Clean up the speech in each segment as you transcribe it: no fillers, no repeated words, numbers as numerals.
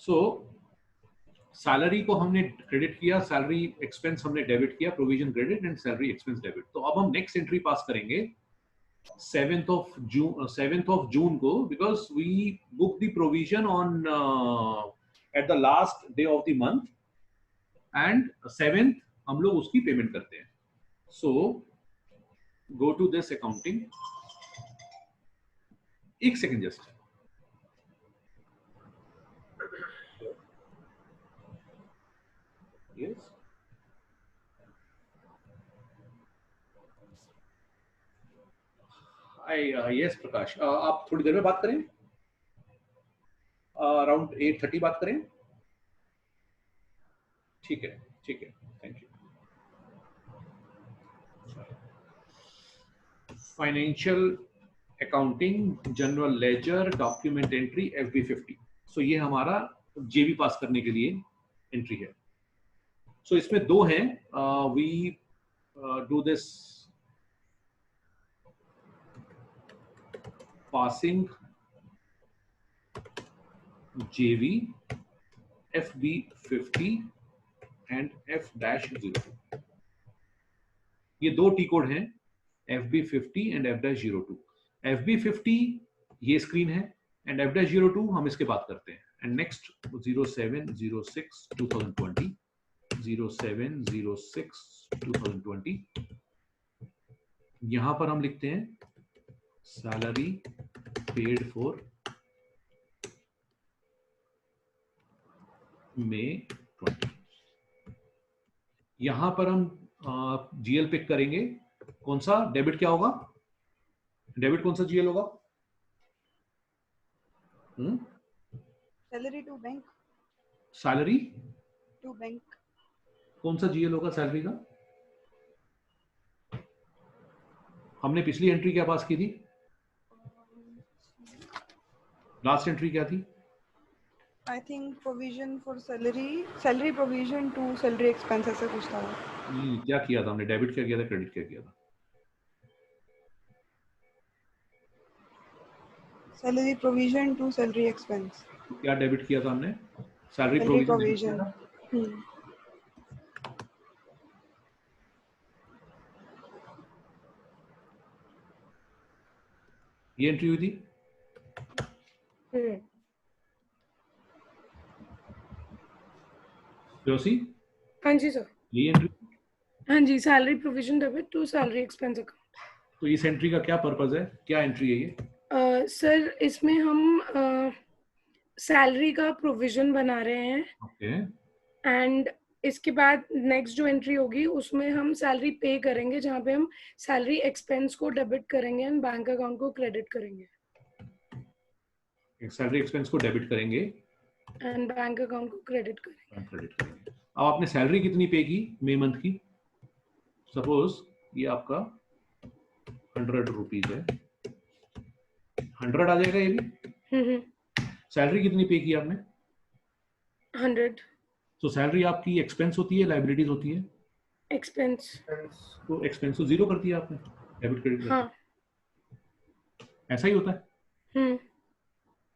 सो salary को हमने credit किया, सैलरी एक्सपेंस हमने डेबिट किया, provision credit and salary expense debit. तो अब हम नेक्स्ट एंट्री पास करेंगे 7th of June को, because we book the provision on at the last day of the month and 7th हम लोग उसकी पेमेंट करते हैं। So go to this accounting, एक second just. Yes. Yes Prakash, आप थोड़ी देर में बात करें, अराउंड 8:30 बात करें। ठीक है, ठीक है, thank you. Financial accounting, general ledger, document entry, FB50। सो ये हमारा जेबी पास करने के लिए एंट्री है। सो इसमें दो हैं, we do this passing JV FB50 and F-02। ये दो टी कोड हैं, FB50 एंड F-02। FB50 ये स्क्रीन है एंड F-02 हम इसके बात करते हैं। एंड नेक्स्ट 07/06/2020, 07/06/2020, यहां पर हम लिखते हैं सैलरी पेड फॉर May 20। यहां पर हम GL पिक करेंगे। कौन सा डेबिट, क्या होगा डेबिट, कौन सा GL होगा? Salary to bank. Salary to bank. कौन सा GL होगा सैलरी का? हमने पिछली एंट्री क्या पास की थी? लास्ट एंट्री क्या थी? I think provision for salary, salary provision to salary expense, ऐसे कुछ था। क्या किया था हमने? डेबिट क्या किया था, क्रेडिट क्या किया था? Salary provision to salary expense. क्या डेबिट किया था हमने? Salary provision. ये एंट्री हुई थी। जोशी? हाँ जी सर। ये एंट्री? हाँ जी, salary provision debit to salary expense account. तो इस एंट्री का क्या पर्पस है, क्या एंट्री है ये? सर इसमें हम सैलरी का प्रोविजन बना रहे हैं। ओके। एंड इसके बाद नेक्स्ट जो एंट्री होगी उसमें हम सैलरी पे करेंगे, जहाँ पे हम सैलरी एक्सपेंस को डेबिट करेंगे एंड बैंक अकाउंट को क्रेडिट करेंगे। सैलरी एक्सपेंस को डेबिट करेंगे एंड बैंक अकाउंट को क्रेडिट करेंगे। अब आपने सैलरी कितनी पे की मई मंथ की? सपोज ये आपका 100 रुपीज है, 100 आ जाएगा ये भी। सैलरी कितनी पे की आपने? 100। तो सैलरी आपकी एक्सपेंस होती है, लाइबिलिटीज होती है? एक्सपेंस। तो एक्सपेंस को जीरो कर दिया आपने, डेबिट क्रेडिट। हाँ, ऐसा ही होता है।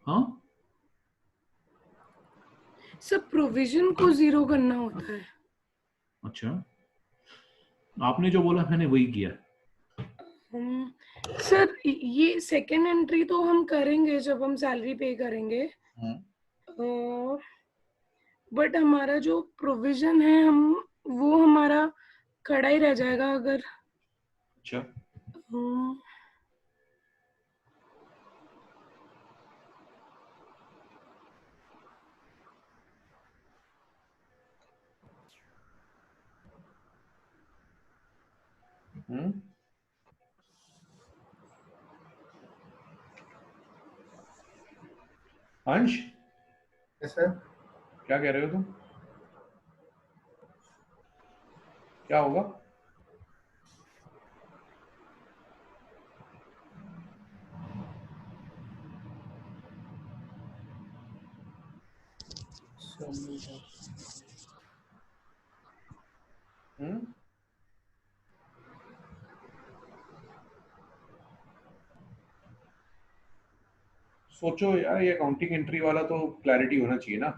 हाँ, सब प्रोविजन को जीरो करना होता है। अच्छा, आपने जो बोला मैंने वही किया। सर ये सेकेंड एंट्री तो हम करेंगे जब हम सैलरी पे करेंगे, बट हमारा जो प्रोविजन है हम वो हमारा खड़ा ही रह जाएगा अगर। अच्छा, अंश? सर क्या कह रहे हो तुम? क्या होगा? सोचो यार, ये अकाउंटिंग एंट्री वाला तो क्लैरिटी होना चाहिए ना।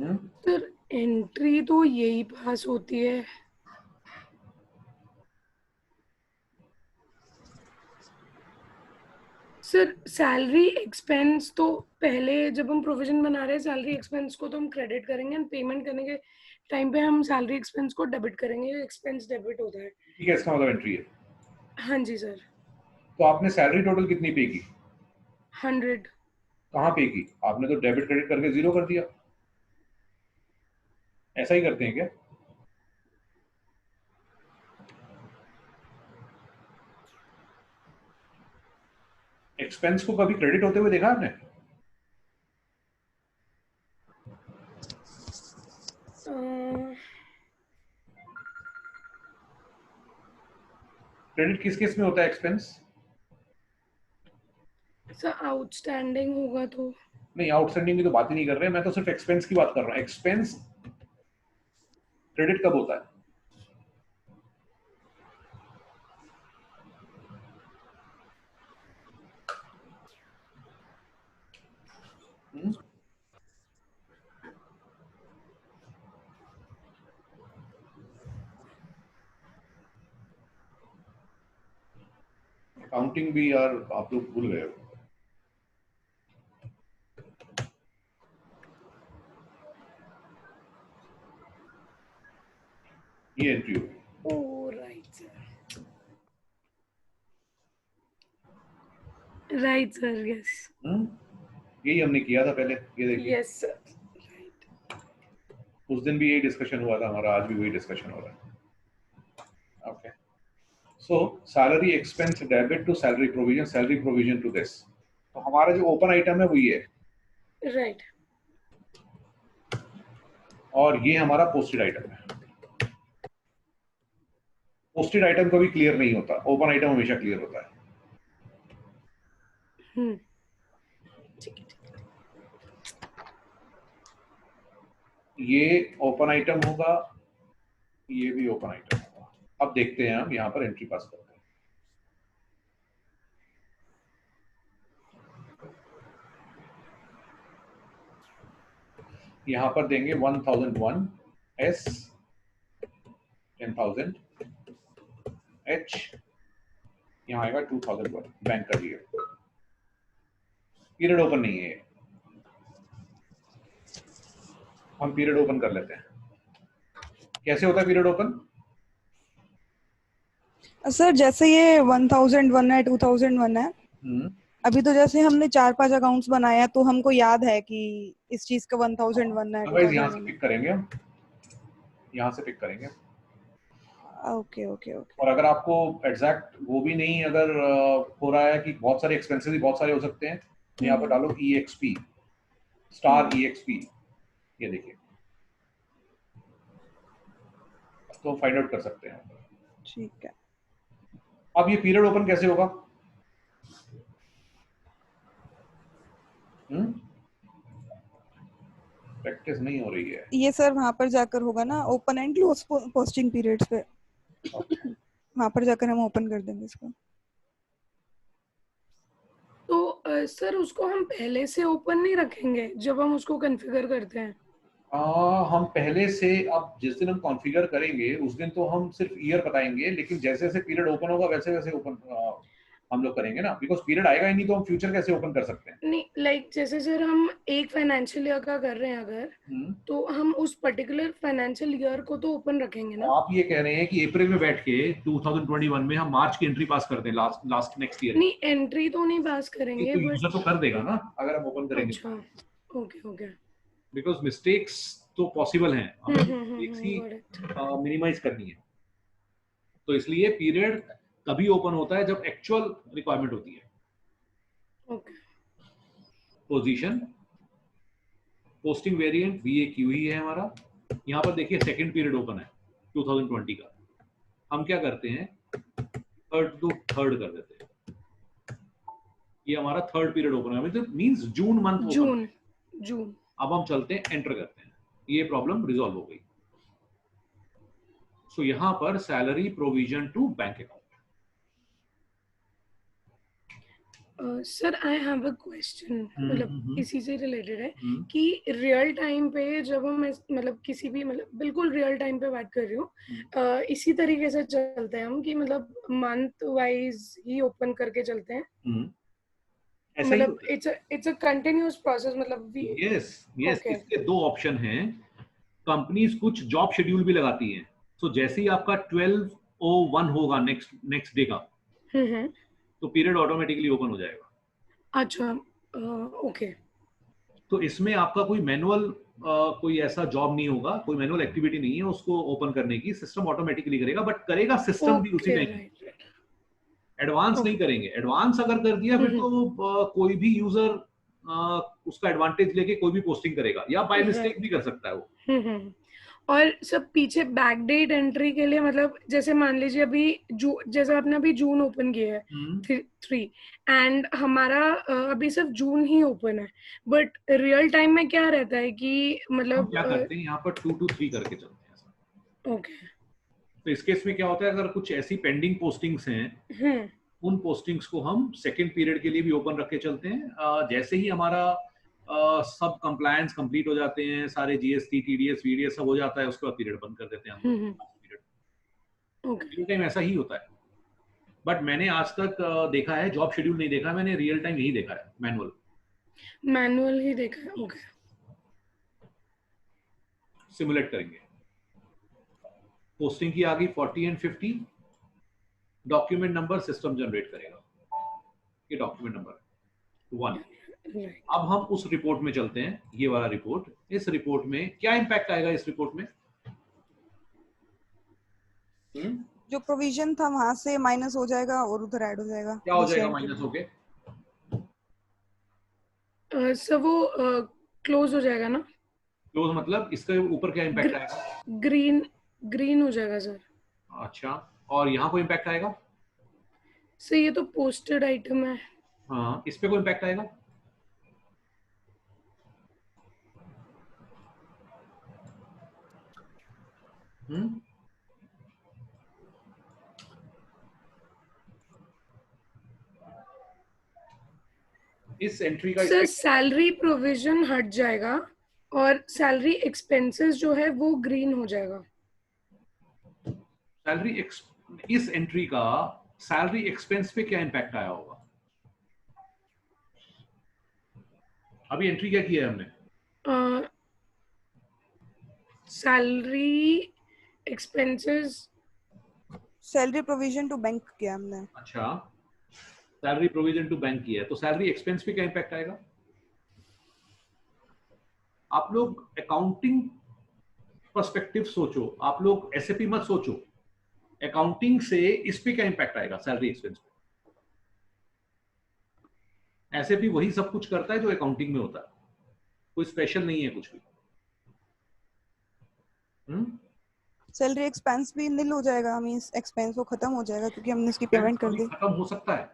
सर एंट्री तो यही पास होती है। सर सैलरी एक्सपेंस तो पहले जब हम प्रोविजन बना रहे हैं सैलरी एक्सपेंस को तो हम क्रेडिट करेंगे एंड पेमेंट करने के टाइम पे हम सैलरी एक्सपेंस को डेबिट करेंगे, एक्सपेंस डेबिट होता है। ठीक है, इसका मतलब एंट्री है। हाँ जी सर। तो आपने सैलरी टोटल कितनी पे की? 100। कहाँ पे की? आपने तो डेबिट क्रेडिट करके जीरो कर दिया। ऐसा ही करते हैं क्या? एक्सपेंस को कभी क्रेडिट होते हुए देखा आपने? क्रेडिट किस केस में होता है एक्सपेंस? सर आउटस्टैंडिंग होगा तो। नहीं, आउटस्टैंडिंग की तो बात ही नहीं कर रहे हैं, मैं तो सिर्फ एक्सपेंस की बात कर रहा हूँ। एक्सपेंस क्रेडिट कब होता है? अकाउंटिंग भी यार आप लोग भूल गए हो। ये एंट्री होगी। Oh right sir, right sir, yes. यही हमने किया था पहले, ये देखिए। Yes sir, right. उस दिन भी यही डिस्कशन हुआ था हमारा, आज भी वही डिस्कशन हो रहा है। Okay, so salary expense debit to salary provision to this. तो हमारा जो ओपन आइटम है वही है, राइट। और ये हमारा पोस्टेड आइटम है। पोस्टेड आइटम कभी क्लियर नहीं होता, ओपन आइटम हमेशा क्लियर होता है। ठीक है, ठीक है। ये ओपन आइटम होगा, ये भी ओपन आइटम होगा। अब देखते हैं हम यहाँ पर एंट्री पास करते हैं। यहाँ पर देंगे 1001 S, 10,000 H, यहाँ आएगा 2001 बैंक का ये। पीरियड ओपन नहीं है ये, हम पीरियड ओपन कर लेते हैं। कैसे होता है पीरियड ओपन? सर जैसे ये 1001 है, 2001 है, अभी तो जैसे हमने 4-5 अकाउंट्स बनाया तो हमको याद है कि इस चीज का 1001 है, अदरवाइज यहाँ से 2001 है। पिक करेंगे हम, यहाँ से पिक करेंगे। Okay okay okay. और अगर आपको एग्जैक्ट वो भी नहीं अगर हो रहा है कि बहुत सारे एक्सपेंसेस भी बहुत सारे हो सकते हैं, तो यहाँ पर डालो EXP स्टार EXP, ये देखिए, तो फाइंड आउट कर सकते हैं। ठीक है। अब ये पीरियड ओपन कैसे होगा? प्रैक्टिस नहीं हो रही है। ये सर वहां पर जाकर होगा ना, open and close posting periods पे। वहां पर जाकर हम ओपन कर देंगे इसको। तो सर उसको हम पहले से ओपन नहीं रखेंगे जब हम उसको कॉन्फ़िगर करते हैं? हम पहले से, अब जिस दिन हम कॉन्फ़िगर करेंगे उस दिन तो हम सिर्फ ईयर बताएंगे, लेकिन जैसे जैसे पीरियड ओपन होगा वैसे वैसे ओपन हम लोग करेंगे ना, बिकॉज पीरियड आएगा ही नहीं तो हम फ्यूचर कैसे ओपन कर सकते हैं? नहीं, लाइक जैसे सर हम एक फाइनेंशियल ईयर का कर रहे हैं अगर, तो हम उस पर्टिकुलर फाइनेंशियल ईयर को तो ओपन रखेंगे ना। आप ये कह रहे हैं कि अप्रैल में बैठ के 2021 में हम मार्च की एंट्री पास कर दें, लास्ट नेक्स्ट ईयर? नहीं, एंट्री तो नहीं पास करेंगे तो बट। यूजर तो कर देगा ना अगर हम ओपन करेंगे। अच्छा, ओके ओके। बिकॉज मिस्टेक्स तो पॉसिबल हैं, हमें मिस्टेक्स ही गॉट इट। मिनिमाइज करनी है। तो इसलिए पीरियड तभी ओपन होता है जब एक्चुअल रिक्वायरमेंट होती है। Okay. Position, posting variant VAQ ही है हमारा। यहाँ पर देखिए सेकंड पीरियड ओपन है 2020 का। हम क्या करते हैं, थर्ड टू थर्ड कर देते हैं। ये हमारा थर्ड पीरियड ओपन है, मतलब मींस जून मंथ ओपन। जून। अब हम चलते हैं, एंटर करते हैं, ये प्रॉब्लम रिजॉल्व हो गई। सो यहाँ पर salary provision to bank account. Sir I have a question, मतलब इसी से रिलेटेड है हम्म। कि रियल टाइम पे जब हम मतलब किसी भी, मतलब बिल्कुल रियल टाइम पे बात कर रही हूँ, इसी तरीके से चलते हैं हम कि मतलब मंथ वाइज ही ओपन करके चलते हैं, ऐसा ही मतलब होता है। इट्स अ कंटिन्यूअस प्रोसेस, मतलब यस यस, ओके। इसके दो ऑप्शन हैं। कंपनीज कुछ जॉब शेड्यूल भी लगाती हैं। सो जैसे ही आपका 12:01 होगा नेक्स्ट नेक्स्ट डे का, हम्म। तो पीरियड ऑटोमेटिकली ओपन हो जाएगा। अच्छा, ओके। तो इसमें आपका कोई मैनुअल कोई ऐसा जॉब नहीं होगा, कोई मैनुअल एक्टिविटी नहीं है उसको ओपन करने की, सिस्टम ऑटोमेटिकली करेगा, बट करेगा सिस्टम भी उसी ओके, टाइम। राइट। एडवांस नहीं ओके। करेंगे। एडवांस अगर कर दिया फिर तो कोई भी यूजर उसका एडवांटेज लेके कोई भी पोस्टिंग करेगा, या बाय मिस्टेक भी कर सकता है वो। हम्म। और सब पीछे बैकडेट एंट्री के लिए, मतलब जैसे मान लीजिए अभी जैसे आपने अभी जून ओपन किया है 3, एंड हमारा अभी सिर्फ जून ही ओपन है, बट रियल टाइम में क्या रहता है कि हम मतलब क्या करते हैं यहाँ पर 2 to 3 करके चलते हैं ऐसा। ओके। तो इस केस में क्या होता है, अगर कुछ ऐसी पेंडिंग पोस्टिंग्स हैं, उन पोस्टिंग्स को हम सेकेंड पीरियड के लिए भी ओपन रख के चलते हैं। जैसे ही हमारा सब कंप्लायंस कंप्लीट हो जाते हैं, सारे जीएसटी टीडीएस वीडीएस सब हो जाता है, उसके बाद पीरियड बंद कर देते हैं हम लोग। ओके। रियल टाइम ऐसा ही होता है। बट मैंने आज तक देखा है, जॉब शेड्यूल नहीं देखा, मैंने रियल टाइम यही देखा है, मैनुअल। मैनुअल ही देखा है, ओके। सिमुलेट करेंगे। पोस्टिंग की आ गई 40 and 50, document number system generate करेगा। ये डॉक्यूमेंट नंबर 1। राइट। अब हम उस रिपोर्ट में चलते हैं, ये वाला रिपोर्ट। इस रिपोर्ट में क्या इंपैक्ट आएगा इस रिपोर्ट में? जो प्रोविजन था वहां से माइनस हो जाएगा और उधर ऐड हो जाएगा क्या हो नीचे जाएगा एंट्री माइनस में। होके? सर वो क्लोज हो जाएगा ना? क्लोज मतलब इसके ऊपर क्या इंपैक्ट आएगा? ग्रीन ग्रीन हो जाएगा सर। अच्छा, और यहाँ कोई इंपैक्ट आएगा? सर ये तो पोस्टेड आइटम है। हाँ, इस पे कोई इंपैक्ट आएगा? इस एंट्री का इस सर पे सैलरी प्रोविजन हट जाएगा और सैलरी एक्सपेंसेस जो है वो ग्रीन हो जाएगा। सैलरी इस एंट्री का सैलरी एक्सपेंस पे क्या इंपैक्ट आया होगा? अभी एंट्री क्या किया है हमने? Salary expenses, salary provision to bank किया हमने। अच्छा, सैलरी प्रोविजन टू बैंक किया है, तो सैलरी एक्सपेंस पे क्या इंपैक्ट आएगा? आप लोग अकाउंटिंग पर्सपेक्टिव सोचो, आप लोग एसएपी मत सोचो। अकाउंटिंग से इस पे क्या इंपैक्ट आएगा सैलरी एक्सपेंस पे? एसएपी वही सब कुछ करता है जो अकाउंटिंग में होता है, कोई स्पेशल नहीं है कुछ भी। सैलरी एक्सपेंस भी नील हो जाएगा, मींस एक्सपेंस वो खत्म हो जाएगा क्योंकि हमने इसकी पेमेंट कर दी। खत्म हो सकता है,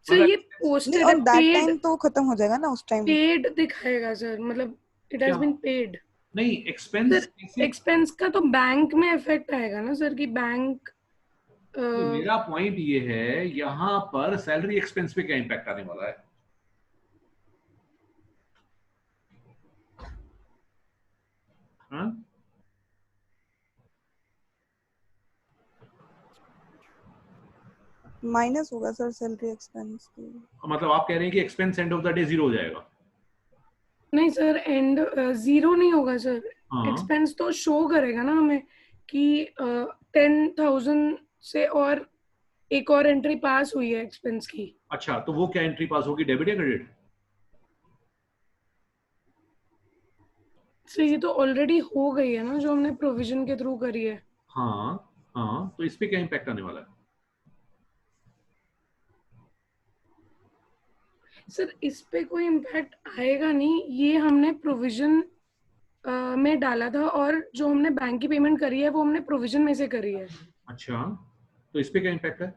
सर ये नहीं, पोस्टेड है, ऑन दैट पेड टाइम तो खत्म हो जाएगा ना उस टाइम। पेड दिखाएगा सर, मतलब इट हैज क्या? Been paid. नहीं, एक्सपेंस सर एक्सपेंस का तो बैंक में इफेक्ट आएगा ना सर, कि बैंक मेरा पॉइंट ये है, यहां पर सैलरी एक्सपेंस पे क्या इंपैक्ट आने वाला है? हाँ? माइनस होगा सर सैलरी एक्सपेंस। मतलब आप कह रहे हैं कि expense end of the day 0 हो जाएगा? नहीं सर, एंड जीरो नहीं होगा सर। हाँ, एक्सपेंस तो शो करेगा ना हमें कि 10,000 से और एक और एंट्री पास हुई है एक्सपेंस की। अच्छा, तो वो क्या एंट्री पास होगी, डेबिट या क्रेडिट? सर ये तो ऑलरेडी हो गई है ना, जो हमने प्रोविजन के थ्रू करी है। हाँ हाँ, तो इस पे क्या इंपैक्ट आने वाला है? सर इस पे कोई इम्पैक्ट आएगा नहीं, ये हमने प्रोविजन में डाला था, और जो हमने बैंक की पेमेंट करी है वो हमने प्रोविजन में से करी है। अच्छा, तो इस पे क्या इंपैक्ट है?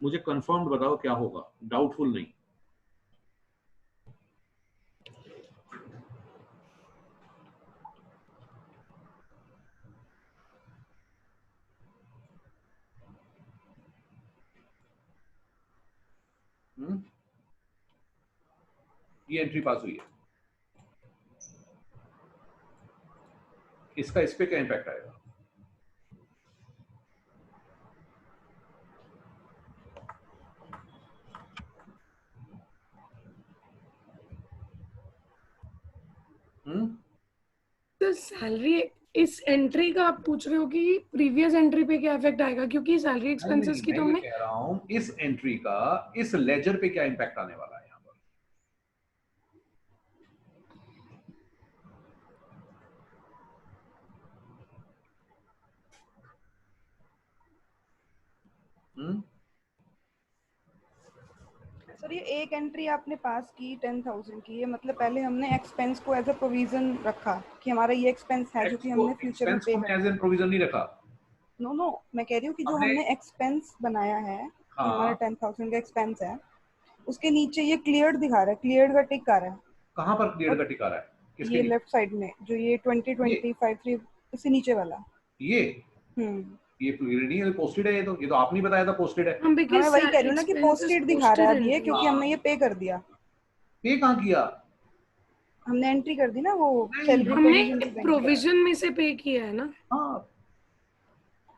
मुझे कंफर्म बताओ क्या होगा, डाउटफुल नहीं। ये एंट्री पास हुई है, इसका इस पे क्या इंपैक्ट आएगा? तो सैलरी इस एंट्री का आप पूछ रहे हो कि प्रीवियस एंट्री पे क्या इफेक्ट आएगा, क्योंकि सैलरी एक्सपेंसेस की मैं तो ये हमने कह रहा हूं इस एंट्री का इस लेजर पे क्या इंपैक्ट आने वाला है यहाँ पर? सर ये एक एंट्री आपने पास की 10,000 की, ये मतलब पहले हमने एक्सपेंस को एज अ प्रोविजन रखा कि हमारा ये एक्सपेंस है जो कि हमने फ्यूचर में पे एज एन प्रोविजन नहीं रखा। नो, मैं कह रही हूँ कि जो हमने एक्सपेंस बनाया है कि हमारा 10,000 का एक्सपेंस है, उसके नीचे ये क्लियर्ड दिखा रहा है, क्लियर्ड का टिक आ रहा है। कहाँ पर क्लियर का टिक आ रहा है? किसके ये नीचे? लेफ्ट साइड में जो ये 2025 इससे नीचे वाला। ये क्लियर नहीं है, पोस्टेड है। ये तो आपने बताया था पोस्टेड है। मैं वही कह रही हूँ ना कि पोस्टेड दिखा रहा है अब ये, क्योंकि हमने ये पे कर दिया। पे कहाँ किया? हमने एंट्री कर दी ना वो सैलरी हमने प्रोविजन में से पे किया है ना। हाँ,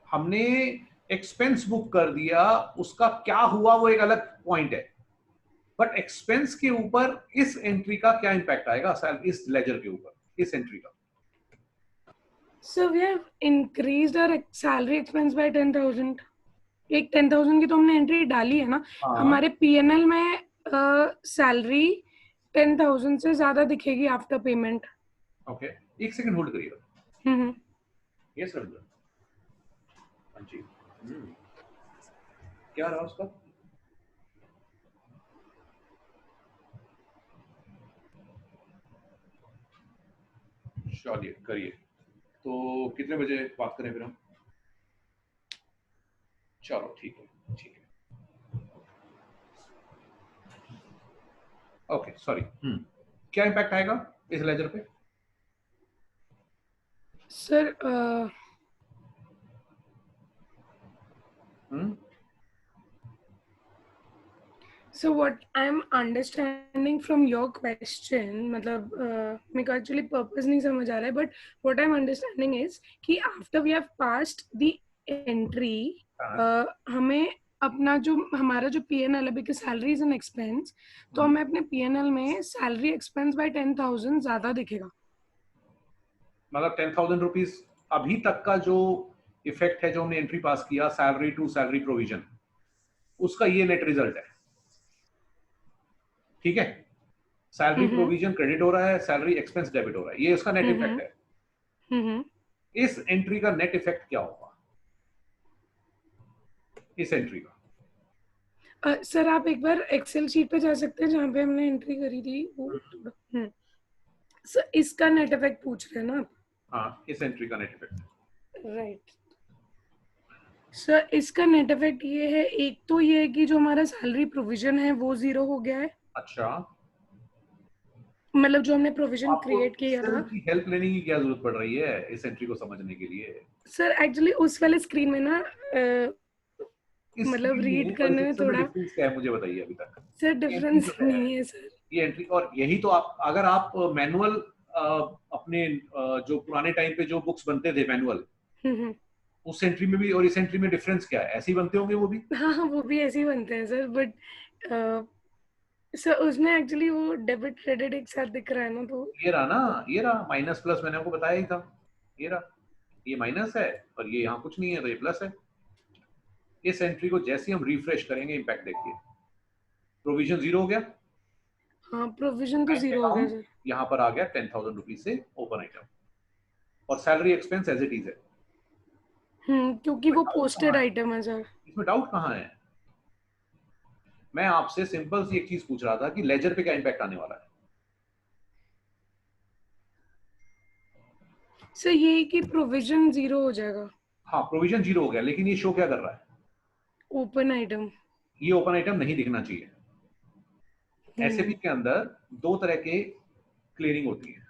हमने एक्सपेंस बुक कर दिया, उसका क्या हुआ वो एक अलग पॉइंट है, बट एक्सपेंस के ऊपर इस एंट्री का क्या इंपैक्ट आएगा इस लेजर के ऊपर, इस एंट्री का? So we have increased our salary expense by 10,000. एक 10,000 की तो हमने एंट्री डाली है ना। हमारे पीएनएल में सैलरी 10,000 से ज्यादा दिखेगी आफ्टर पेमेंट। ओके, एक सेकंड होल्ड करिएगा। Yes sir. हाँ जी। क्या रहा उसका? चलिए करिए। तो कितने बजे बात करें फिर हम? चलो ठीक है, ठीक है। Okay sorry. क्या इंपैक्ट आएगा इस लेजर पे? Sir So what I'm understanding from your question, मतलब मेरे को actually purpose नहीं समझ आ रहा है, but what I'm understanding is कि after we have passed the entry, हमें अपना जो हमारा जो PNL है, because salary is an expense, तो हमें अपने PNL में salary expense by 10,000 ज्यादा दिखेगा। मतलब 10,000 रुपीज अभी तक का जो इफेक्ट है, जो हमने एंट्री पास किया सैलरी टू सैलरी प्रोविजन, उसका ये नेट रिजल्ट है। ठीक है, सैलरी प्रोविजन क्रेडिट हो रहा है, सैलरी एक्सपेंस डेबिट हो रहा है, ये उसका नेट इफेक्ट है। इस एंट्री का नेट इफेक्ट क्या होगा इस एंट्री का? सर आप एक बार एक्सेल शीट पे जा सकते हैं जहाँ पे हमने एंट्री करी थी वो। सर इसका नेट इफेक्ट पूछ रहे हैं ना आप? हाँ, इस एंट्री का नेट इफेक्ट। राइट सर, इसका नेट इफेक्ट ये है, एक तो ये है कि जो हमारा सैलरी प्रोविजन है वो 0 हो गया है। अच्छा, मतलब जो हमने प्रोविजन क्रिएट किया था। की हेल्प लेने की क्या जरूरत पड़ रही है इस एंट्री को समझने के लिए? सर एक्चुअली उस वाले स्क्रीन में ना मतलब रीड करने में थोड़ा डिफरेंस क्या है मुझे बताइए अभी तक। सर डिफरेंस नहीं है सर ये एंट्री, और यही तो आप अगर आप मैनुअल अपने जो पुराने टाइम पे जो बुक्स बनते थे मैनुअल, उस एंट्री में भी और इस एंट्री में डिफरेंस क्या है? ऐसे ही बनते होंगे वो भी? हाँ वो भी ऐसे ही बनते हैं सर, बट सर उसमें एक्चुअली वो डेबिट क्रेडिट एक साथ दिख रहा है ना, तो ये रहा ना, ये रहा माइनस प्लस, मैंने आपको बताया ही था। ये रहा, ये माइनस है और ये यहाँ कुछ नहीं है तो ये प्लस है। इस एंट्री को जैसे हम रिफ्रेश करेंगे इंपैक्ट देखिए, प्रोविजन 0 हो गया। हाँ प्रोविजन तो 0 हो गया सर। यहाँ पर आ गया 10,000 रुपीज से ओपन आइटम, और salary expense as it is है। क्योंकि वो पोस्टेड आइटम है सर। इसमें डाउट कहाँ है? मैं आपसे सिंपल सी एक चीज पूछ रहा था कि लेजर पे क्या इंपैक्ट आने वाला है। सर ये कि प्रोविजन 0 हो जाएगा। हाँ प्रोविजन 0 हो गया, लेकिन ये शो क्या कर रहा है? Open item. ये ओपन आइटम नहीं दिखना चाहिए। एसएपी के अंदर दो तरह के क्लियरिंग होती है,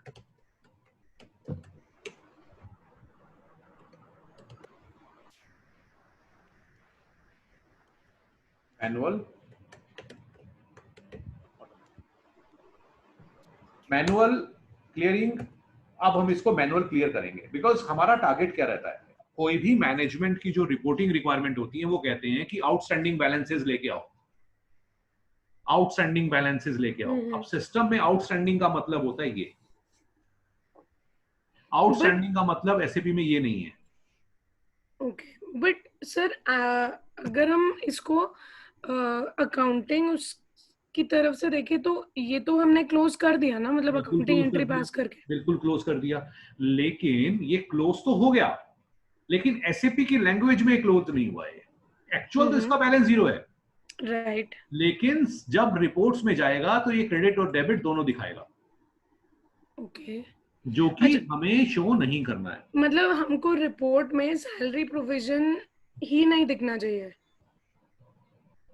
एनुअल मैनुअल क्लियरिंग, अब हम इसको मैनुअल क्लियर करेंगे बिकॉज हमारा टारगेट क्या रहता है, कोई भी मैनेजमेंट की जो रिपोर्टिंग रिक्वायरमेंट होती है वो कहते हैं कि आउटस्टैंडिंग बैलेंसेस लेके आओ, आउटस्टैंडिंग बैलेंसेस लेके आओ। अब सिस्टम में आउटस्टैंडिंग का मतलब होता है ये, आउटस्टैंडिंग का मतलब एसएपी में ये नहीं है। ओके बट सर अगर हम इसको अकाउंटिंग उसकी तरफ से देखें तो ये तो हमने क्लोज कर दिया ना, मतलब अकाउंटिंग एंट्री पास करके। बिल्कुल क्लोज कर दिया, लेकिन ये क्लोज तो हो गया, लेकिन एसएपी की लैंग्वेज में क्लोज नहीं हुआ है। एक्चुअल तो इसका बैलेंस जीरो है, राइट, लेकिन जब रिपोर्ट्स में जाएगा तो ये क्रेडिट और डेबिट दोनों दिखाएगा, ओके, जो कि हमें शो नहीं करना है। मतलब हमको रिपोर्ट में सैलरी प्रोविजन ही नहीं दिखना चाहिए,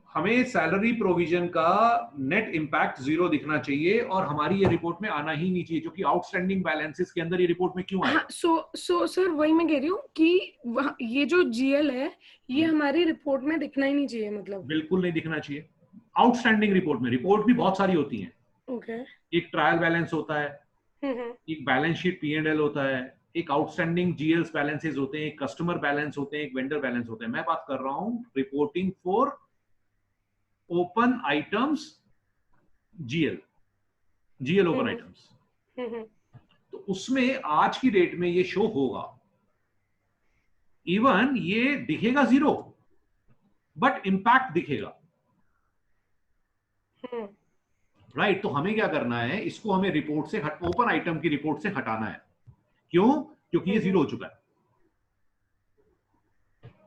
हमें सैलरी प्रोविजन का नेट इंपैक्ट जीरो दिखना चाहिए और हमारी ये रिपोर्ट में आना ही नहीं चाहिए, जो कि आउटस्टैंडिंग बैलेंसेस के अंदर ये रिपोर्ट में क्यों आएगा। हाँ, सो सर वही मैं कह रही हूँ कि ये जो जीएल है ये हमारी रिपोर्ट में दिखना ही नहीं चाहिए, मतलब बिल्कुल नहीं दिखना चाहिए। आउटस्टैंडिंग रिपोर्ट में, रिपोर्ट भी बहुत सारी होती हैं, ओके, एक ट्रायल बैलेंस होता है, एक बैलेंस शीट P&L होता है, एक आउटस्टैंडिंग जीएल्स बैलेंसेस होते हैं, एक कस्टमर बैलेंस होते हैं, एक वेंडर बैलेंस होते हैं। मैं बात कर रहा हूं reporting for open items, GL open items. तो उसमें आज की डेट में ये शो होगा, इवन ये दिखेगा जीरो बट इंपैक्ट दिखेगा, राइट। तो हमें क्या करना है, इसको हमें रिपोर्ट से ओपन आइटम की रिपोर्ट से हटाना है। क्यों? क्योंकि ये जीरो हो चुका है,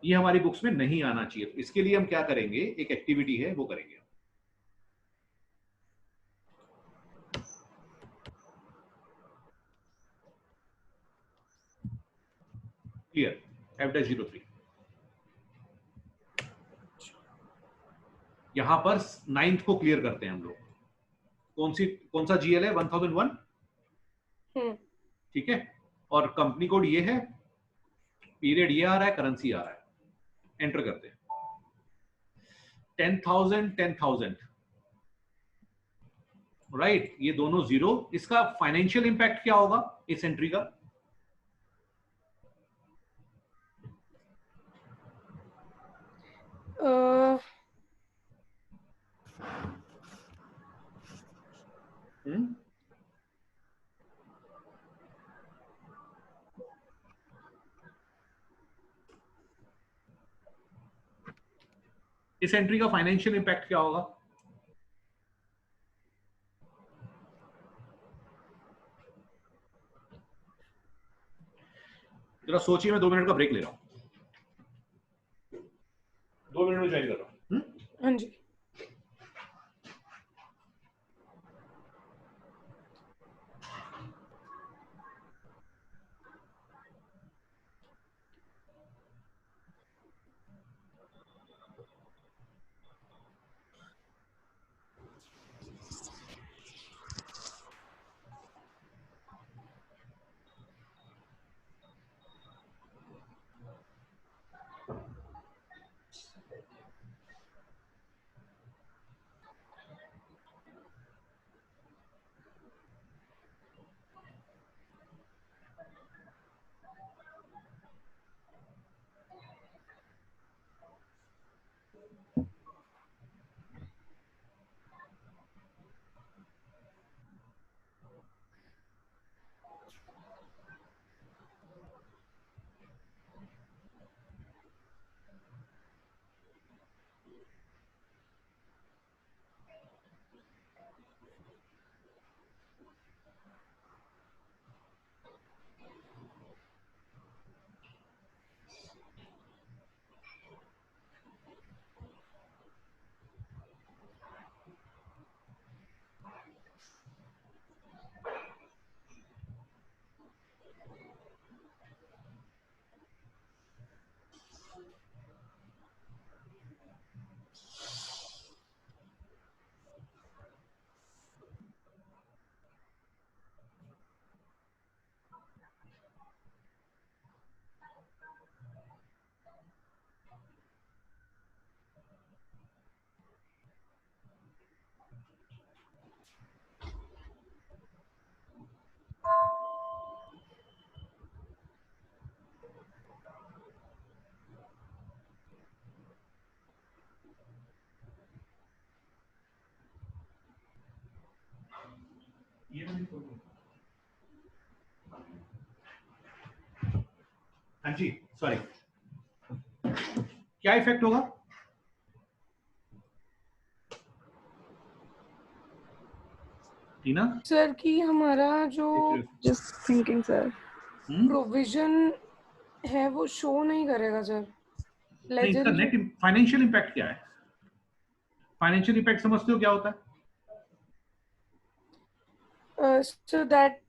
ये हमारी बुक्स में नहीं आना चाहिए। तो इसके लिए हम क्या करेंगे, एक एक्टिविटी है वो करेंगे। क्लियर, F-03 यहां पर 9th को क्लियर करते हैं हम लोग। कौन सा जीएल है? 1001, ठीक है। और कंपनी कोड ये है, पीरियड ये आ रहा है, करेंसी आ रहा है, एंटर करते हैं। 10,000 राइट, ये दोनों जीरो। इसका फाइनेंशियल इंपैक्ट क्या होगा इस एंट्री का? इस एंट्री का फाइनेंशियल इंपैक्ट क्या होगा? जरा सोचिए, मैं 2 मिनट का ब्रेक ले रहा हूं, 2 मिनट में ज्वाइन कर रहा हूं। हाँ जी। हाँ जी, सॉरी, क्या इफेक्ट होगा? टीना सर कि हमारा जो जस्ट थिंकिंग सर, प्रोविजन है वो शो नहीं करेगा सर। नहीं, इसका नेट फाइनेंशियल इंपैक्ट क्या है? फाइनेंशियल इंपैक्ट समझते हो क्या होता है? So that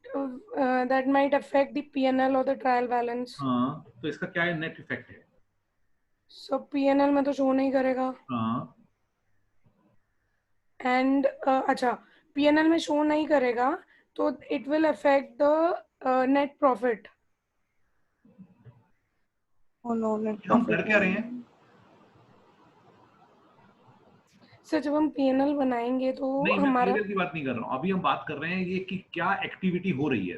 might affect the P&L or the trial balance. हाँ, तो इसका क्या है नेट इफेक्ट है? So P&L में तो शो नहीं करेगा। हाँ, एंड अच्छा, P&L में शो नहीं करेगा तो it will affect the net profit. Oh no, net हम कर प्रॉफिट क्या रहे हैं? सर जब हम P&L बनाएंगे तो नहीं, मैं हमारा P&L की बात नहीं कर रहा हूँ, अभी हम बात कर रहे हैं ये कि क्या एक्टिविटी हो रही है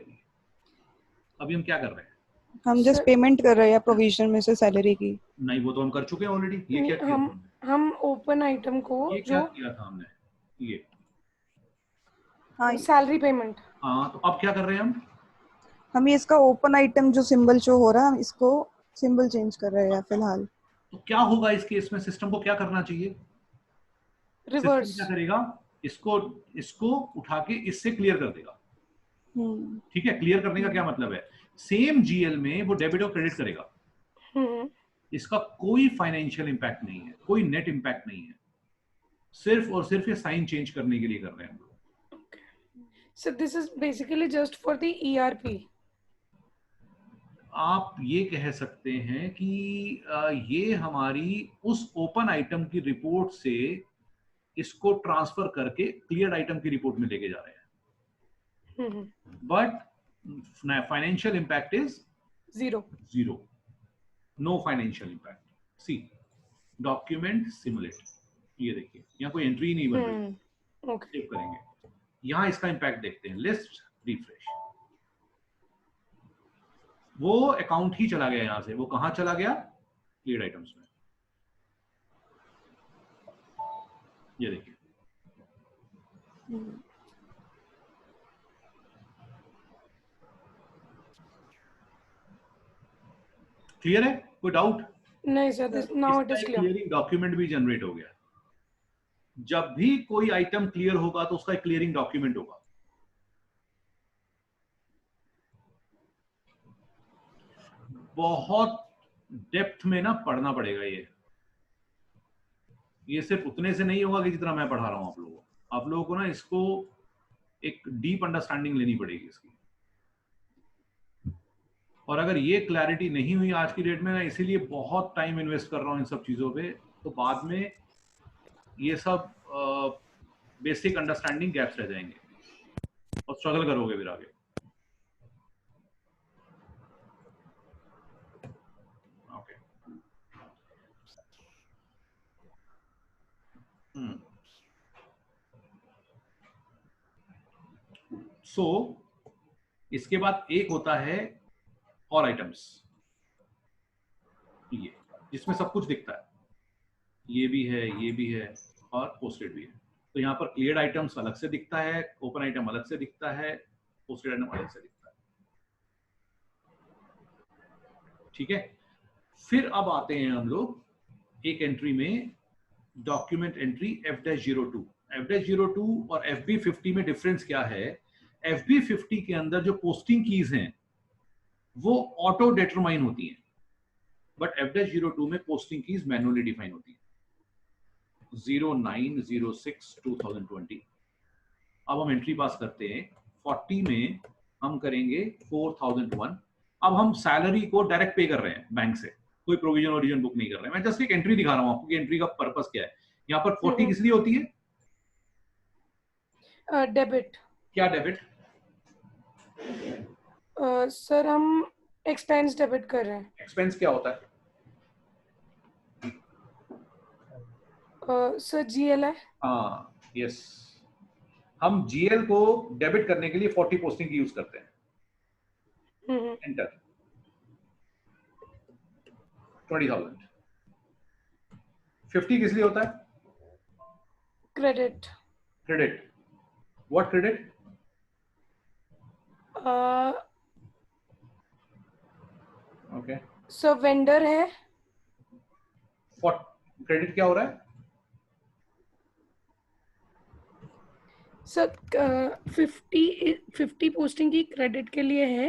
अभी हम क्या कर रहे हैं? हम जस्ट पेमेंट कर रहे हैं प्रोविजन में से सैलरी की। नहीं, वो तो हम कर चुके हैं ऑलरेडी। ये क्या किया था हमने? हम ओपन आइटम को ये क्या किया था हमने? ये सैलरी पेमेंट। हाँ, तो अब क्या कर रहे हैं हम ये इसका ओपन आइटम जो सिंबल शो हो रहा है, हम इसको सिंबल चेंज कर रहे हैं फिलहाल। तो क्या होगा इस केस में? सिस्टम को क्या करना चाहिए? रिवर्स। सिस्टम क्या करेगा? इसको उठा के इससे क्लियर कर देगा। ठीक है, क्लियर करने का क्या मतलब है? सेम जीएल में वो डेबिट और क्रेडिट करेगा। इसका कोई फाइनेंशियल इंपैक्ट नहीं है, कोई नेट इंपैक्ट नहीं है, सिर्फ और सिर्फ ये साइन चेंज करने के लिए कर रहे हैं हम लोग। So this is basically just for the ERP. आप ये कह सकते हैं कि ये हमारी उस ओपन आइटम की रिपोर्ट से इसको ट्रांसफर करके क्लियर आइटम की रिपोर्ट में लेके जा रहे हैं, but financial impact is zero, no financial impact. See document simulate, ये देखिए यहाँ कोई एंट्री नहीं बन रही, सेव करेंगे, यहाँ इसका इंपैक्ट देखते हैं। लिस्ट रिफ्रेश, वो अकाउंट ही चला गया यहां से, वो कहां चला गया? क्लियर आइटम्स में। ये देखिए, क्लियर है? कोई डाउट? नहीं sir, this now it is clear. Clearing document भी जनरेट हो गया। जब भी कोई आइटम क्लियर होगा तो उसका क्लियरिंग डॉक्यूमेंट होगा। बहुत डेप्थ में ना पढ़ना पड़ेगा ये सिर्फ उतने से नहीं होगा कि जितना मैं पढ़ा रहा हूं आप लोगों को। आप लोगों को ना इसको एक डीप अंडरस्टैंडिंग लेनी पड़ेगी इसकी। और अगर ये क्लैरिटी नहीं हुई आज की डेट में, मैं इसीलिए बहुत टाइम इन्वेस्ट कर रहा हूं इन सब चीजों पे, तो बाद में ये सब बेसिक अंडरस्टैंडिंग गैप्स रह जाएंगे और स्ट्रगल करोगे फिर आगे। ओके, सो इसके बाद एक होता है और आइटम्स, ये जिसमें सब कुछ दिखता है, ये भी है, ये भी है और पोस्टेड भी है। तो यहाँ पर क्लियर्ड आइटम्स अलग से दिखता है, ओपन आइटम अलग से दिखता है, पोस्टेड आइटम अलग से दिखता है। ठीक है, फिर अब आते हैं हम लोग एक एंट्री में, डॉक्यूमेंट एंट्री F-02। F-02 और FB50 में डिफरेंस क्या है? FB50 के अंदर जो पोस्टिंग कीज हैं वो ऑटो डिटरमाइन होती हैं, बट F-02 में पोस्टिंग कीज मैन्युअली डिफाइन होती है। 09/06/2020। अब हम एंट्री पास करते हैं। 40 में हम करेंगे 4001। अब हम सैलरी को डायरेक्ट पे कर रहे हैं बैंक से, कोई प्रोविजन ओरिजिन बुक नहीं कर रहे हैं। मैं जस्ट एक एंट्री दिखा रहा हूं आपको कि एंट्री का पर्पस क्या है। यहाँ पर 40 किस लिए होती है? डेबिट। क्या डेबिट? सर हम एक्सपेंस डेबिट कर रहे हैं। एक्सपेंस क्या होता है? सर जीएल है। हाँ, यस, हम जीएल को डेबिट करने के लिए 40 पोस्टिंग की यूज करते हैं। एंटर 20,000। 50 किस लिए होता है? Credit. Credit. What credit? Okay so vendor है, क्रेडिट क्या हो रहा है? सर 50 पोस्टिंग की क्रेडिट के लिए है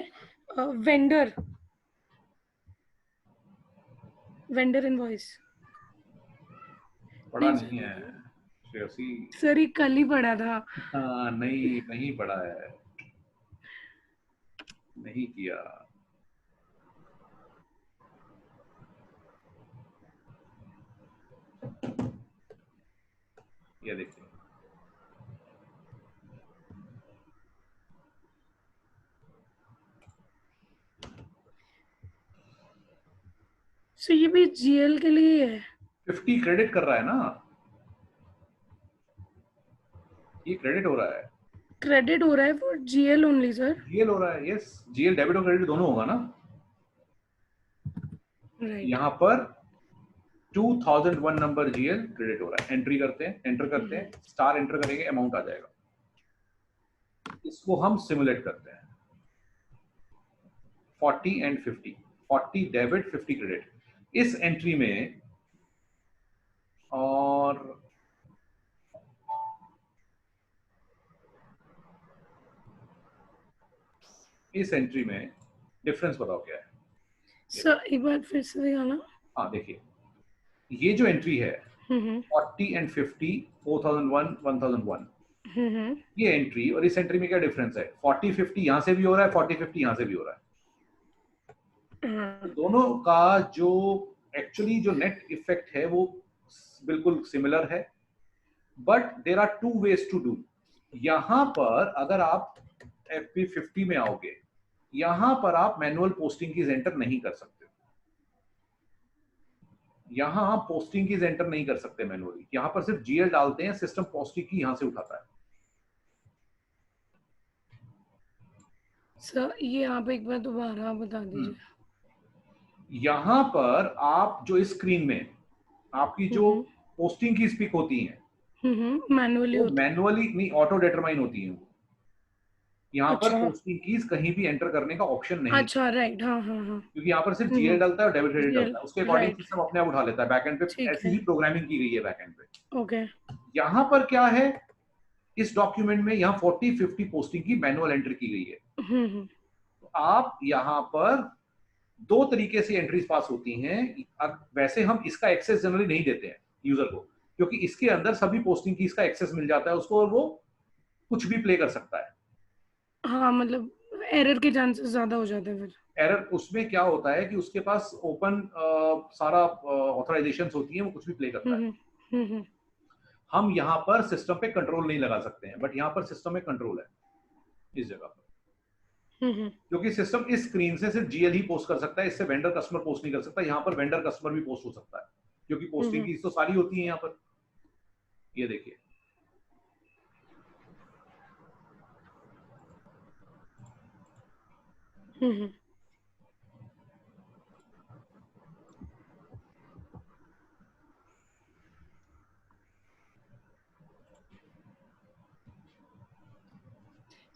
वेंडर इनवॉइस। पढ़ा नहीं है श्रेयसी। सर ये कल ही पढ़ा था। हाँ, नहीं नहीं पढ़ा है, नहीं किया। ये देखिए, सो ये भी जीएल के लिए है। 50 क्रेडिट कर रहा है ना, ये क्रेडिट हो रहा है। क्रेडिट हो रहा है for GL only sir. GL हो रहा है, यस। जीएल डेबिट और क्रेडिट दोनों होगा ना। राइट। यहाँ पर 2001 नंबर जीएल क्रेडिट हो रहा है। एंट्री करते हैं, एंटर करते हैं, स्टार एंटर करेंगे, अमाउंट आ जाएगा। इसको हम सिमुलेट करते हैं 40 एंड 50, 40 डेबिट 50 क्रेडिट इस एंट्री में। और इस एंट्री में डिफरेंस बताओ क्या है सर एक बार फिर से दिखाना। हाँ देखिए, ये जो एंट्री है 40 एंड 50, 4001, 1001, ये एंट्री और इस एंट्री में क्या डिफरेंस है? 40 50 यहां से भी हो रहा है, 40 50 यहां से भी हो रहा है। तो दोनों का जो एक्चुअली जो नेट इफेक्ट है वो बिल्कुल सिमिलर है, but there are two ways to do. यहां पर अगर आप FP 50 में आओगे, यहां पर आप मैनुअल पोस्टिंग कीज एंटर नहीं कर सकते। यहां आप पोस्टिंग कीज एंटर नहीं कर सकते मैनुअली, यहां पर सिर्फ जीएल डालते हैं, सिस्टम पोस्टिंग की यहां से उठाता है। सर ये आप एक बार दोबारा बता दीजिए। यहां पर आप जो इस स्क्रीन में आपकी जो पोस्टिंग की स्पीक होती हैं मैनुअली वो मैनुअली नहीं, ऑटो डिटरमाइन होती हैं। यहाँ पर पोस्टिंग कीज कहीं भी एंटर करने का ऑप्शन नहीं। अच्छा राइट, हाँ हाँ हाँ। क्योंकि यहाँ पर सिर्फ जीएल डलता है और डेबिट क्रेडिट डलता है, उसके अकॉर्डिंग right. सिस्टम अपने आप उठा लेता है। बैकएंड पे ऐसी ही प्रोग्रामिंग की गई है बैकएंड पे। ओके। यहाँ पर क्या है, इस डॉक्यूमेंट में यहाँ 40 50 पोस्टिंग की मैनुअल एंट्री की गई है। तो आप यहाँ पर दो तरीके से एंट्रीज पास होती हैं। वैसे हम इसका एक्सेस जनरली नहीं देते हैं यूजर को, क्योंकि इसके अंदर सभी पोस्टिंग की इसका एक्सेस मिल जाता है उसको, और वो कुछ भी प्ले कर सकता है। हाँ मतलब एरर के चांसेस ज्यादा हो जाते हैं। फिर एरर उसमें क्या होता है कि उसके पास ओपन सारा ऑथराइजेशंस होती हैं, वो कुछ भी प्ले करता है। हम यहाँ पर सिस्टम पे कंट्रोल नहीं लगा सकते हैं, बट यहाँ पर सिस्टम में कंट्रोल है इस जगह पर। क्योंकि सिस्टम इस स्क्रीन से सिर्फ जीएल ही पोस्ट कर सकता है, इससे वेंडर कस्टमर पोस्ट नहीं कर सकता। यहाँ पर वेंडर कस्टमर भी पोस्ट हो सकता है, क्योंकि पोस्टिंग की तो सारी होती है यहाँ पर। ये देखिए,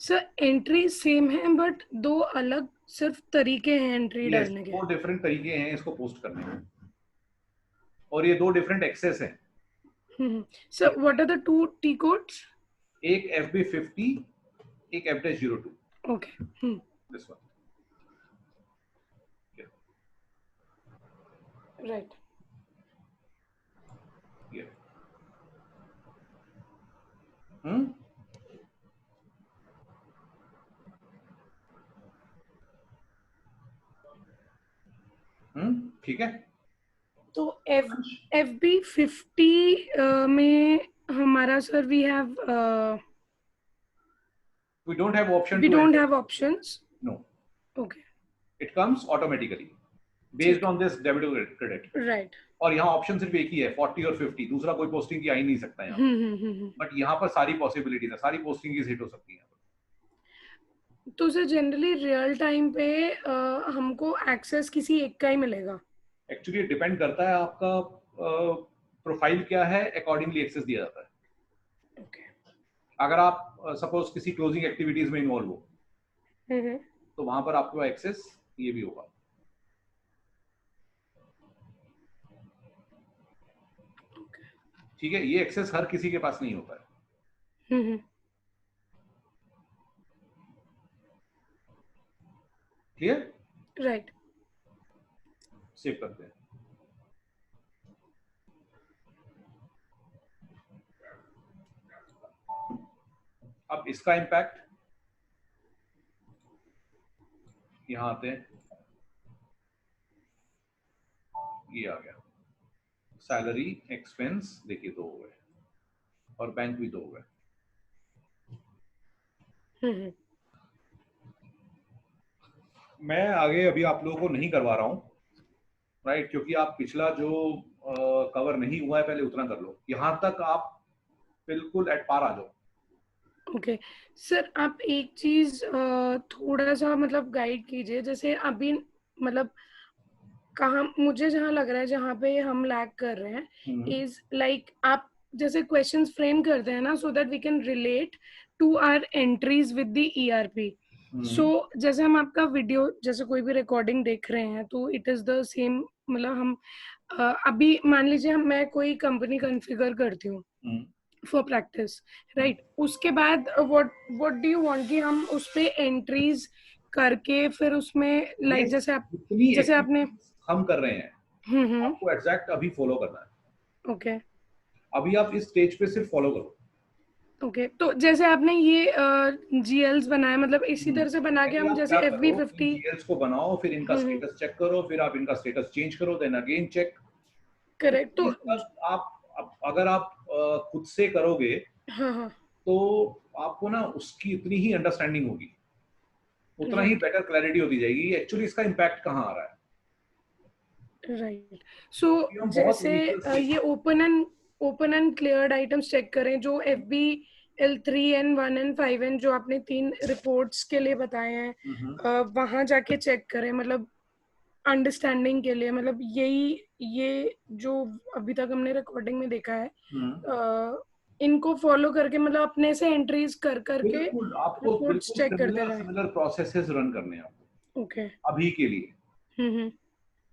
सर एंट्री सेम है बट दो अलग सिर्फ तरीके हैं एंट्री डालने के। दो डिफरेंट तरीके हैं इसको पोस्ट करने के, और ये दो डिफरेंट एक्सेस हैं। Sir what are the two T codes? एक FB 50, एक FD02। Okay, this one, right. ठीक है। तो FB 50 में हमारा sir we don't have option. We don't have options. No. Okay. It comes automatically based on this debit or credit. Right. और यहाँ option सिर्फ एक ही है, 40 और 50, दूसरा कोई पोस्टिंग की आ ही नहीं सकता यहाँ। बट यहाँ पर सारी पॉसिबिलिटीज है, सारी पोस्टिंग की हिट हो सकती है। तो सर जनरली रियल टाइम पे हमको एक्सेस किसी एक का ही मिलेगा? एक्चुअली डिपेंड करता है आपका प्रोफाइल क्या है, अकॉर्डिंगली एक्सेस दिया जाता है। okay. अगर आप सपोज किसी क्लोजिंग एक्टिविटीज में इन्वॉल्व हो, तो वहां पर आपके पास एक्सेस ये भी होगा। ठीक है, ये एक्सेस हर किसी के पास नहीं होता है। क्लियर? राइट। सेव करते हैं। अब इसका इम्पैक्ट यहां आते हैं, ये आ गया सैलरी एक्सपेंस, देखिए 2 हो गए और बैंक भी 2 हो गए। मैं आगे अभी आप लोगों को नहीं करवा रहा हूं, राइट, क्योंकि आप पिछला जो कवर नहीं हुआ है पहले उतना कर लो, यहां तक आप बिल्कुल एट पार आ जाओ। ओके सर, आप एक चीज थोड़ा सा मतलब गाइड कीजिए, जैसे अभी मतलब कहाँ मुझे जहाँ लग रहा है जहाँ पे हम लैग कर रहे हैं इज लाइक आप जैसे क्वेश्चंस फ्रेम करते हैं ना, so that we can relate to our entries with the ERP. So जैसे हम आपका वीडियो जैसे कोई भी रिकॉर्डिंग देख रहे हैं तो इट इज द सेम, मतलब हम अभी मान लीजिए मैं कोई कंपनी कॉन्फ़िगर करती हूँ फॉर प्रैक्टिस, राइट, उसके बाद व्हाट डू यू वांट कि हम उस पे एंट्रीज करके फिर उसमें लाइक जैसे आपने हम कर रहे हैं, आपको एग्जैक्ट अभी फॉलो करना है। ओके अभी आप इस स्टेज पे सिर्फ फॉलो करो। ओके तो जैसे आपने ये जीएल्स बनाया, मतलब इसी तरह से बना के हम जैसे FB50 जीएल्स को बनाओ, फिर इनका स्टेटस चेक करो, फिर आप इनका स्टेटस चेंज करो, देन अगेन चेक। करेक्ट। तो आप अगर आप खुद से करोगे हाँ तो आपको ना उसकी इतनी ही अंडरस्टैंडिंग होगी, उतना ही बेटर क्लैरिटी होती जाएगी एक्चुअली इसका इम्पैक्ट कहाँ आ रहा है। राइट। सो जैसे ये open and cleared items check करें जो FBL3N 1N 5N जो आपने 3 रिपोर्ट्स के लिए बताए हैं, वहां जाके चेक करें, मतलब अंडरस्टैंडिंग के लिए, मतलब ये जो अभी तक हमने रिकॉर्डिंग में देखा है, इनको फॉलो करके मतलब अपने से एंट्रीज करके आपको रिपोर्ट्स चेक करते रहे। सिमिलर प्रोसेसेस रन करने हैं आपको ओके अभी के लिए,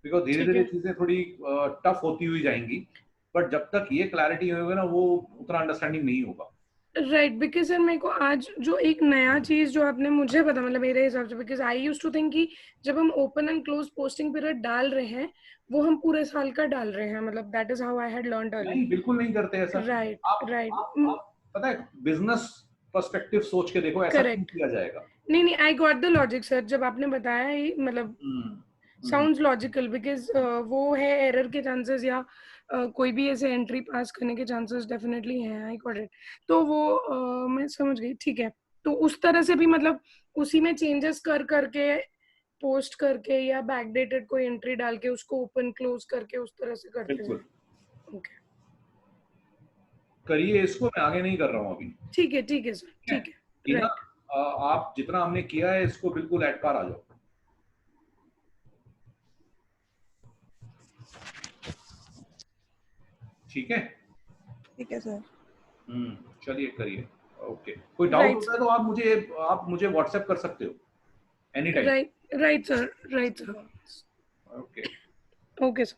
बिकॉज धीरे धीरे चीजें थोड़ी टफ होती हुई जाएंगी, बट जब तक ये क्लैरिटी होगा ना वो उतना अंडरस्टैंडिंग नहीं होगा। राइट, बिकॉज सर मेरे को आज जो एक नया चीज जो आपने मुझे पता, मतलब मेरे हिसाब से, because I used to think कि जब हम open and close posting period डाल रहे हैं वो हम पूरे साल का डाल रहे हैं, मतलब that is how I had learned early. नहीं, बिल्कुल नहीं करते ऐसा। राइट आप पता है बिजनेस पर्सपेक्टिव सोच के देखो, ऐसा नहीं किया जाएगा। नहीं I got the logic sir, जब आपने बताया ही मतलब साउंड्स लॉजिकल, बिकॉज वो है एरर के चांसेस या कोई भी ऐसे एंट्री पास करने के चांसेस डेफिनेटली हैं। आई गॉट इट, तो वो मैं समझ गई, ठीक है। तो उस तरह से भी मतलब उसी में चेंजेस करके पोस्ट करके या बैकडेटेड कोई एंट्री डाल के उसको ओपन क्लोज करके उस तरह से करते हैं। ओके करिए इसको, मैं आगे नहीं कर रहा हूँ अभी। ठीक है सर, ठीक है। राइट, आप जितना हमने किया है इसको बिल्कुल एट पार आ जाओ। ठीक है सर। चलिए करिए। ओके, कोई डाउट होता है तो आप मुझे व्हाट्सएप कर सकते हो any time. Right sir. Okay sir.